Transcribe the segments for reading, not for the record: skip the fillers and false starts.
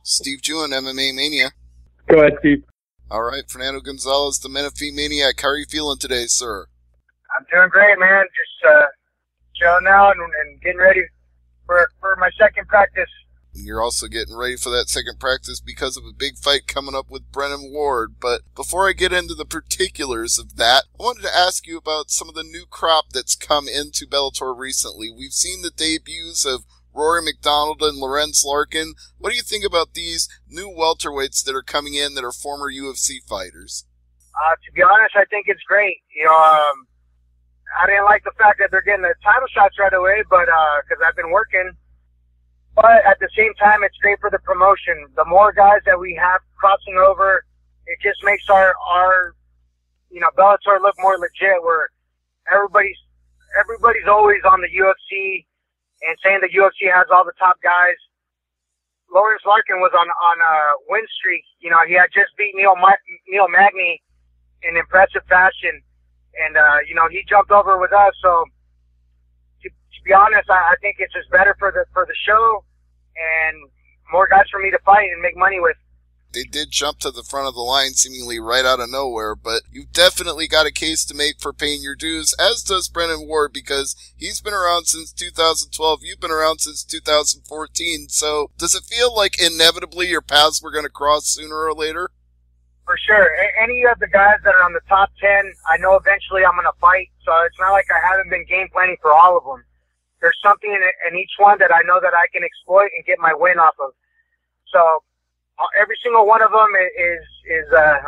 Steve Jewin, MMA Mania. Go ahead, Steve. All right, Fernando Gonzalez, the MMA Maniac. How are you feeling today, sir? I'm doing great, man. Just chilling out and getting ready for my second practice. You're also getting ready for that second practice because of a big fight coming up with Brennan Ward. But before I get into the particulars of that, I wanted to ask you about some of the new crop that's come into Bellator recently. We've seen the debuts of Rory McDonald and Lorenz Larkin. What do you think about these new welterweights that are coming in that are former UFC fighters? To be honest, I think it's great. I didn't like the fact that they're getting the title shots right away, but because I've been working. But at the same time, it's great for the promotion. The more guys that we have crossing over, it just makes our Bellator look more legit. Where everybody's always on the UFC and saying the UFC has all the top guys. Lawrence Larkin was on a win streak. He had just beat Neil Magny in impressive fashion, and he jumped over with us. So to be honest, I think it's just better for the show and more guys for me to fight and make money with. They did jump to the front of the line seemingly right out of nowhere, but you've definitely got a case to make for paying your dues, as does Brennan Ward, because he's been around since 2012. You've been around since 2014. So does it feel like inevitably your paths were going to cross sooner or later? For sure. Any of the guys that are on the top 10, I know eventually I'm going to fight. So it's not like I haven't been game planning for all of them. There's something in each one that I know that I can exploit and get my win off of. So every single one of them is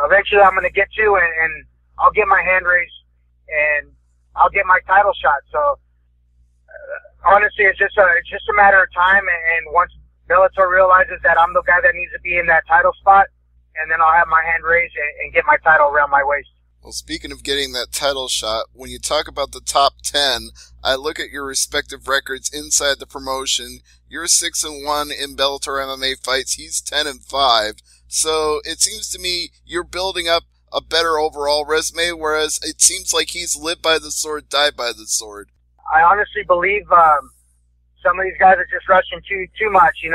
eventually I'm going to get to, and I'll get my hand raised and I'll get my title shot. So honestly, it's just a matter of time. And once Bellator realizes that I'm the guy that needs to be in that title spot, and then I'll have my hand raised and get my title around my waist. Well, speaking of getting that title shot, when you talk about the top 10, I look at your respective records inside the promotion. You're 6-1 in Bellator MMA fights. He's 10-5. So it seems to me you're building up a better overall resume, whereas it seems like he's lived by the sword, died by the sword. I honestly believe some of these guys are just rushing too much.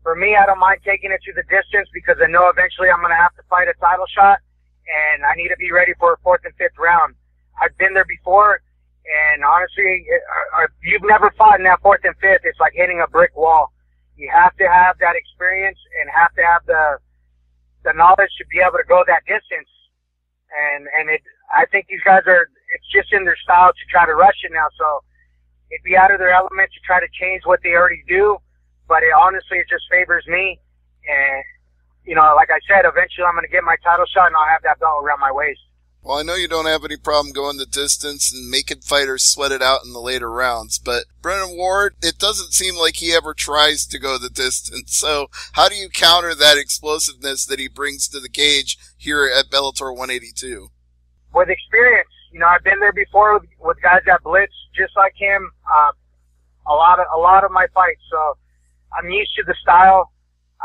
For me, I don't mind taking it to the distance because I know eventually I'm going to have to fight a title shot, and I need to be ready for a 4th and 5th round. I've been there before, and honestly, if you've never fought in that 4th and 5th, it's like hitting a brick wall. You have to have that experience and have to have the knowledge to be able to go that distance. And I think these guys it's just in their style to try to rush it now. So it'd be out of their element to try to change what they already do. But honestly, it just favors me. And, like I said, eventually I'm going to get my title shot and I'll have that belt around my waist. Well, I know you don't have any problem going the distance and making fighters sweat it out in the later rounds, but Brennan Ward, it doesn't seem like he ever tries to go the distance. So how do you counter that explosiveness that he brings to the cage here at Bellator 182? With experience. I've been there before with guys that blitz just like him. A lot of my fights. So I'm used to the style.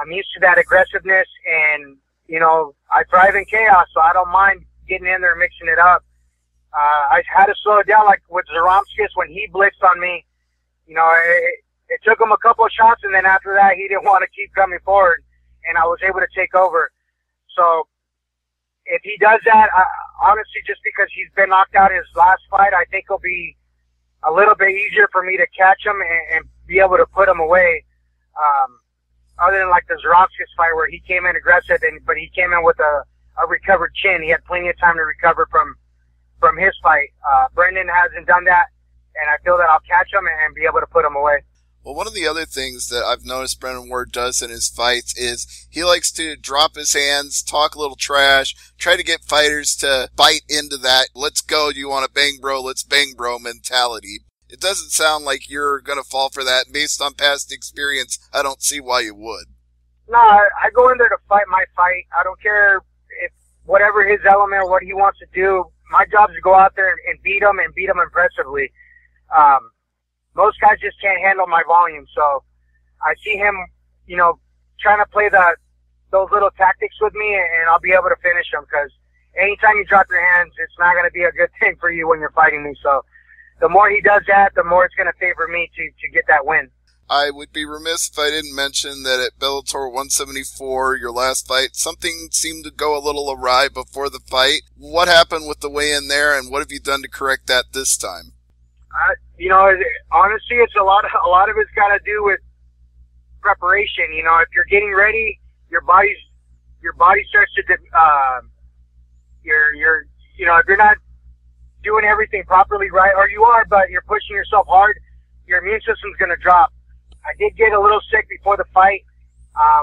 I'm used to that aggressiveness, and, I thrive in chaos, so I don't mind getting in there and mixing it up. I had to slow it down, like with Zaromskis when he blitzed on me. It took him a couple of shots, and then after that, he didn't want to keep coming forward, and I was able to take over. So if he does that, honestly, just because he's been knocked out in his last fight, I think it'll be a little bit easier for me to catch him and be able to put him away. Other than like the Zaromskis fight where he came in aggressive, but he came in with a recovered chin. He had plenty of time to recover from his fight. Brennan hasn't done that, and I feel that I'll catch him and be able to put him away. Well, one of the other things that I've noticed Brennan Ward does in his fights is he likes to drop his hands, talk a little trash, try to get fighters to bite into that, let's go, you want to bang bro, let's bang bro mentality. It doesn't sound like you're going to fall for that. Based on past experience, I don't see why you would. No, I go in there to fight my fight. I don't care if whatever his element or what he wants to do. My job is to go out there and beat him impressively. Most guys just can't handle my volume. So I see him, trying to play those little tactics with me, and I'll be able to finish him, because anytime you drop your hands, it's not going to be a good thing for you when you're fighting me. So the more he does that, the more it's going to favor me to get that win. I would be remiss if I didn't mention that at Bellator 174, your last fight, something seemed to go a little awry before the fight. What happened with the weigh-in there, and what have you done to correct that this time? Honestly, it's a lot of it's got to do with preparation. If you're getting ready, your body starts to, if you're not doing everything properly right, or you are, but you're pushing yourself hard, your immune system's going to drop. I did get a little sick before the fight,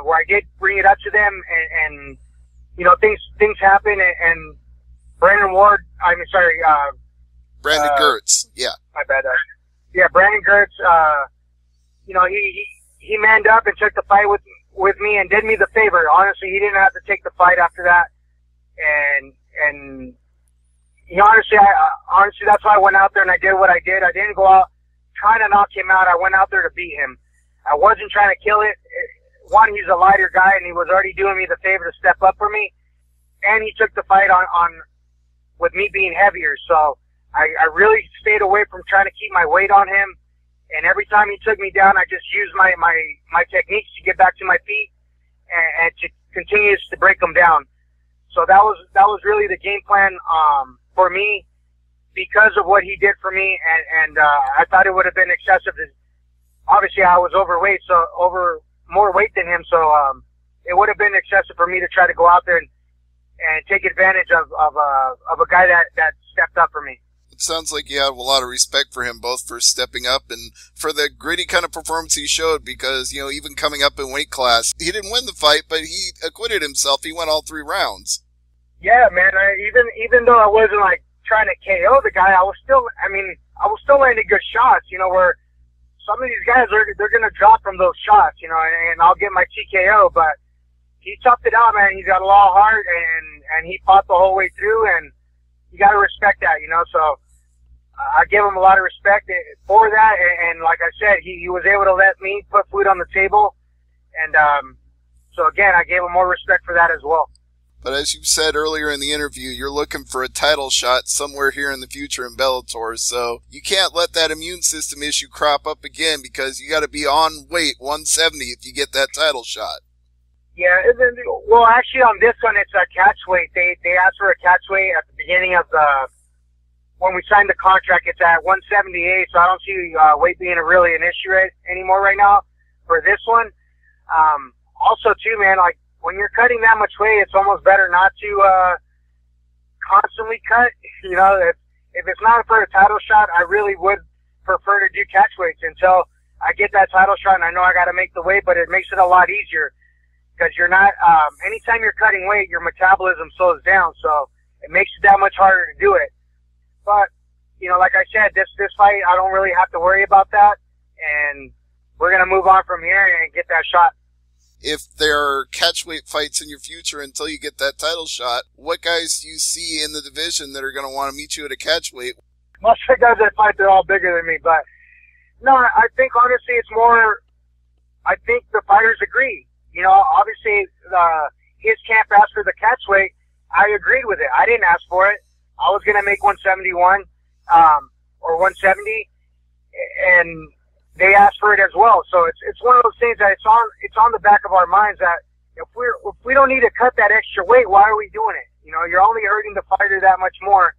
where I did bring it up to them, and things happen, and Brandon Gertz, yeah. My bad. Brandon Gertz, he manned up and took the fight with me and did me the favor. Honestly, he didn't have to take the fight after that. And honestly, that's why I went out there and I did what I did. I didn't go out trying to knock him out. I went out there to beat him. I wasn't trying to kill it. One, he's a lighter guy and he was already doing me the favor to step up for me. And he took the fight on with me being heavier. So I really stayed away from trying to keep my weight on him. And every time he took me down, I just used my techniques to get back to my feet and to continue to break him down. So that was really the game plan, for me, because of what he did for me. And I thought it would have been excessive. Obviously I was overweight, more weight than him. So, it would have been excessive for me to try to go out there and take advantage of a guy that stepped up for me. It sounds like you have a lot of respect for him, both for stepping up and for the gritty kind of performance he showed, because, even coming up in weight class, he didn't win the fight, but he acquitted himself. He went all 3 rounds. Yeah, man. Even though I wasn't trying to KO the guy, I was still landing good shots, where some of these guys they're going to drop from those shots, and I'll get my TKO, but he toughed it out, man. He's got a lot of heart and he fought the whole way through, and you got to respect that, so I give him a lot of respect for that. And like I said, he was able to let me put food on the table. And, so again, I gave him more respect for that as well. But as you said earlier in the interview, you're looking for a title shot somewhere here in the future in Bellator. So you can't let that immune system issue crop up again, because you got to be on weight 170 if you get that title shot. Yeah, well, actually on this one, it's a catch weight. They asked for a catch weight at the beginning of when we signed the contract. It's at 178, so I don't see weight being really an issue anymore right now for this one. Also too, man, when you're cutting that much weight, it's almost better not to constantly cut. If it's not for a title shot, I really would prefer to do catch weights until I get that title shot, and I know I got to make the weight, but it makes it a lot easier. Because you're not, anytime you're cutting weight, your metabolism slows down, so it makes it that much harder to do it. But, like I said, this fight, I don't really have to worry about that, and we're going to move on from here and get that shot. If there are catchweight fights in your future until you get that title shot, what guys do you see in the division that are going to want to meet you at a catchweight? Most of the guys that fight, they're all bigger than me, but no, I think honestly it's more, I think the fighters agree. Obviously, his camp asked for the catch weight. I agreed with it. I didn't ask for it. I was going to make 171, or 170, and they asked for it as well. So it's one of those things that it's on the back of our minds that if we don't need to cut that extra weight, why are we doing it? You're only hurting the fighter that much more,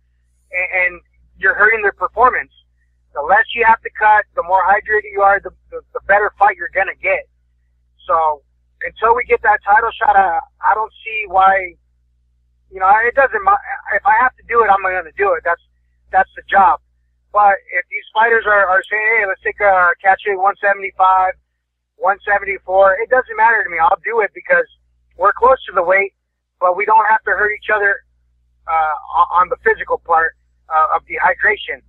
and you're hurting their performance. The less you have to cut, the more hydrated you are, the better fight you're going to get. So until we get that title shot, I don't see why, it doesn't matter. If I have to do it, I'm going to do it. That's the job. But if these fighters are saying, hey, let's take a catch weight 175, 174, it doesn't matter to me. I'll do it because we're close to the weight, but we don't have to hurt each other, on the physical part, of dehydration.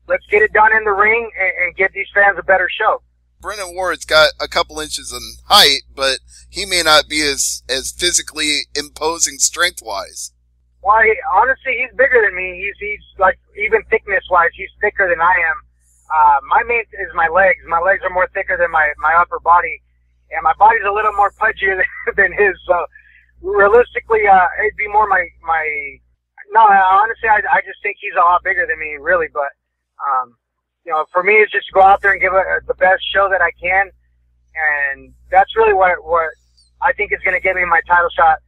Let's get it done in the ring and give these fans a better show. Brennan Ward's got a couple inches in height, but he may not be as physically imposing strength-wise. Well, honestly, he's bigger than me. He's even thickness-wise, he's thicker than I am. My main is my legs. My legs are more thicker than my upper body, and my body's a little more pudgier than his. So realistically, it'd be more no, honestly, I just think he's a lot bigger than me, really. But, for me, it's just to go out there and give the best show that I can. and that's really what I think is going to get me my title shot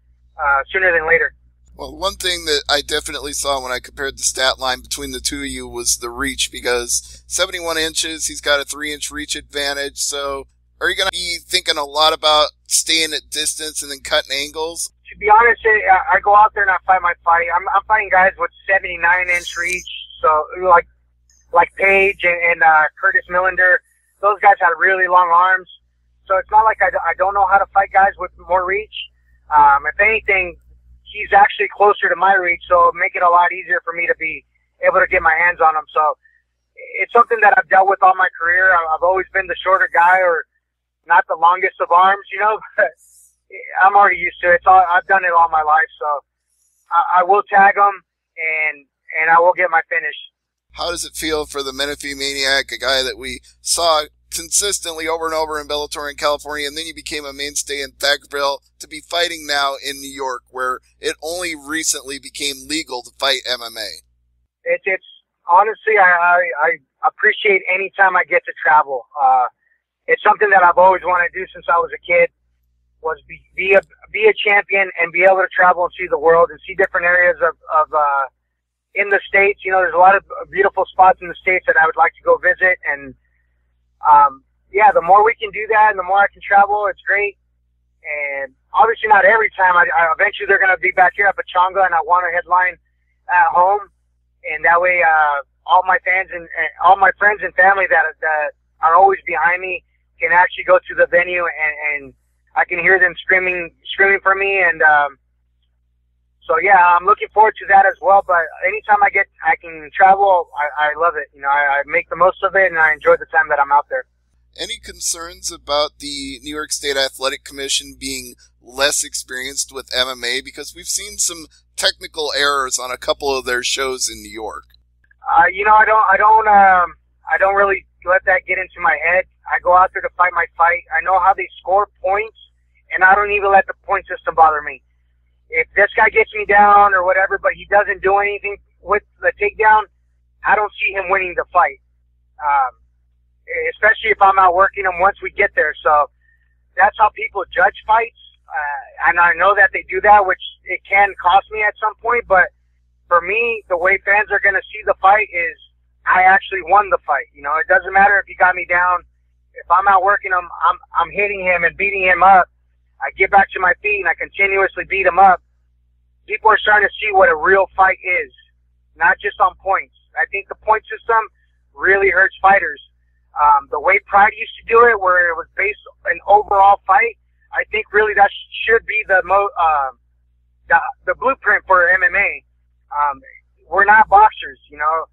sooner than later. Well, one thing that I definitely saw when I compared the stat line between the two of you was the reach, because 71 inches, he's got a 3-inch reach advantage. So are you going to be thinking a lot about staying at distance and then cutting angles? To be honest, I go out there and I fight my fight. I'm fighting guys with 79-inch reach. So like Paige and Curtis Millender, those guys had really long arms. So it's not like I don't know how to fight guys with more reach. If anything, he's actually closer to my reach, so it'll make it a lot easier for me to be able to get my hands on him. So it's something that I've dealt with all my career. I've always been the shorter guy, or not the longest of arms, you know. But I'm already used to it. I've done it all my life, so I will tag him, and I will get my finish. How does it feel for the Menifee Maniac, a guy that we saw consistently over and over in Bellator in California, and then you became a mainstay in Thackerville, to be fighting now in New York, where it only recently became legal to fight MMA? It's honestly, I appreciate any time I get to travel. It's something that I've always wanted to do since I was a kid, was be a champion and be able to travel and see the world and see different areas of in the States. You know, there's a lot of beautiful spots in the States that I would like to go visit, and yeah, the more we can do that and the more I can travel, it's great. And obviously not every time. I eventually they're going to be back here at Pachanga, and I want to headline at home. And that way, all my fans and all my friends and family that are always behind me can actually go to the venue, and I can hear them screaming for me. And, so yeah, I'm looking forward to that as well. But anytime I can travel, I love it. You know, I make the most of it, and I enjoy the time that I'm out there. Any concerns about the New York State Athletic Commission being less experienced with MMA? Because we've seen some technical errors on a couple of their shows in New York. You know, I don't really let that get into my head. I go out there to fight my fight. I know how they score points, and I don't even let the point system bother me. If this guy gets me down or whatever, but he doesn't do anything with the takedown, I don't see him winning the fight. Especially if I'm out working him once we get there. So that's how people judge fights. And I know that they do that, which it can cost me at some point. But for me, the way fans are going to see the fight is I actually won the fight. You know, it doesn't matter if he got me down. If I'm out working him, I'm hitting him and beating him up. I get back to my feet and I continuously beat him up. People are starting to see what a real fight is, not just on points. I think the point system really hurts fighters. The way Pride used to do it, where it was based on an overall fight, I think really that should be the blueprint for MMA. We're not boxers, you know.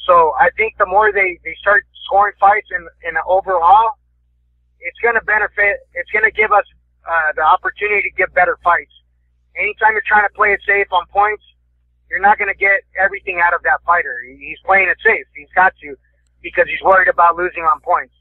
So I think the more they start scoring fights in the overall, it's going to benefit. It's going to give us the opportunity to get better fights. Anytime you're trying to play it safe on points, you're not going to get everything out of that fighter. He's playing it safe. He's got to, because he's worried about losing on points.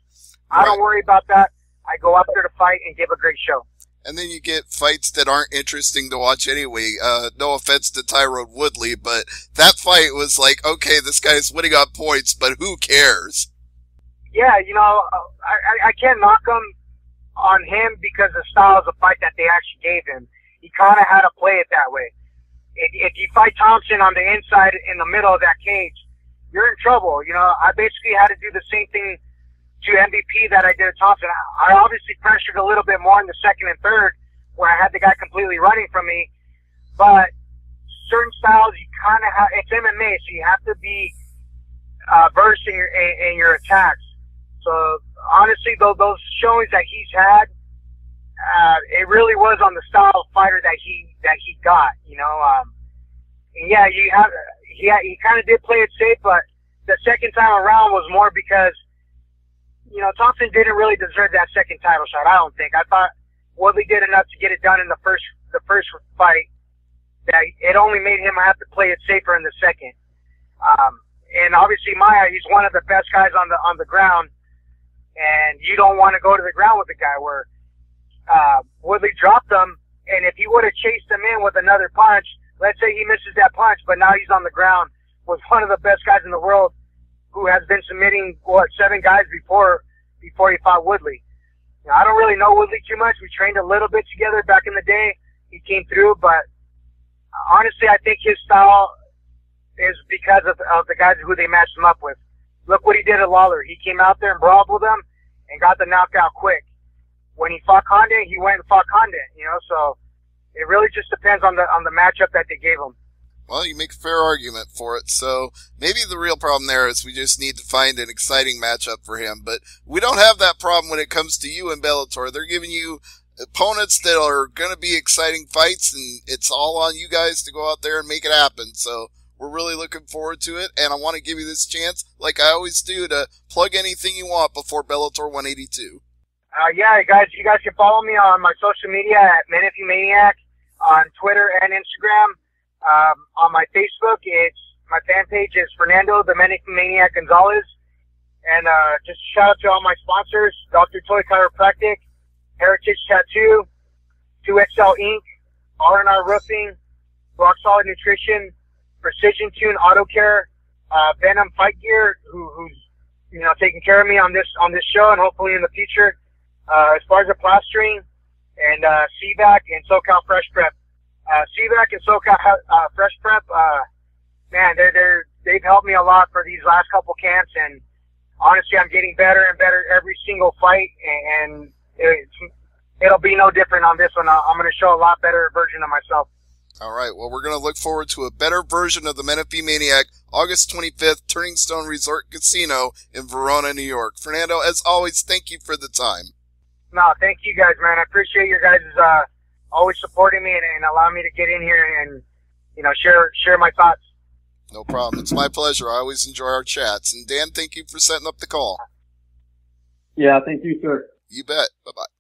I don't worry about that. I go out there to fight and give a great show. And then you get fights that aren't interesting to watch anyway. No offense to Tyrone Woodley, but that fight was like, okay, this guy's winning on points, but who cares? Yeah, you know, I can't knock him on him because the style of the fight that they actually gave him. He kind of had to play it that way. If you fight Thompson on the inside in the middle of that cage, you're in trouble. You know, I basically had to do the same thing to MVP that I did to Thompson. I obviously pressured a little bit more in the second and third, where I had the guy completely running from me. But certain styles, you kind of have, it's MMA, so you have to be versed in your attacks. So honestly, those showings that he's had, it really was on the style of fighter that he got, you know. And yeah, he kind of did play it safe, but the second time around was more because, you know, Thompson didn't really deserve that second title shot. I don't think. I thought Woodley did enough to get it done in the first fight. That it only made him have to play it safer in the second. And obviously Maia, he's one of the best guys on the ground, and you don't want to go to the ground with the guy where Woodley dropped him, and if he would have chased him in with another punch, let's say he misses that punch, but now he's on the ground with one of the best guys in the world who has been submitting 7 guys before he fought Woodley. You know, I don't really know Woodley too much. We trained a little bit together back in the day. He came through, but honestly, I think his style is because of the guys who they matched him up with. Look what he did at Lawler. He came out there and brawled with him and got the knockout quick. When he fought Condit, he went and fought Condit, you know, so it really just depends on the matchup that they gave him. Well, you make a fair argument for it, so maybe the real problem there is we just need to find an exciting matchup for him, but we don't have that problem when it comes to you and Bellator. They're giving you opponents that are going to be exciting fights, and it's all on you guys to go out there and make it happen, so we're really looking forward to it, and I want to give you this chance, like I always do, to plug anything you want before Bellator 182. Yeah, you guys can follow me on my social media at MMA Mania on Twitter and Instagram. On my Facebook, my fan page is Fernando the MMA Gonzalez. And just a shout out to all my sponsors, Dr. Toy Chiropractic, Heritage Tattoo, 2XL Inc., R&R Roofing, Rock Solid Nutrition, Precision Tune Auto Care, Venom Fight Gear, who's you know taking care of me on this show and hopefully in the future. As far as the plastering, and CVAC and SoCal Fresh Prep. CVAC and SoCal Fresh Prep, man, they've helped me a lot for these last couple camps, and honestly, I'm getting better and better every single fight, and it'll be no different on this one. I'm going to show a lot better version of myself. All right, well, we're going to look forward to a better version of the Menifee Maniac, August 25th, Turning Stone Resort Casino in Verona, New York. Fernando, as always, thank you for the time. No, thank you guys, man. I appreciate you guys always supporting me and allowing me to get in here and, you know, share my thoughts. No problem. It's my pleasure. I always enjoy our chats. And Dan, thank you for setting up the call. Yeah, thank you, sir. You bet. Bye-bye.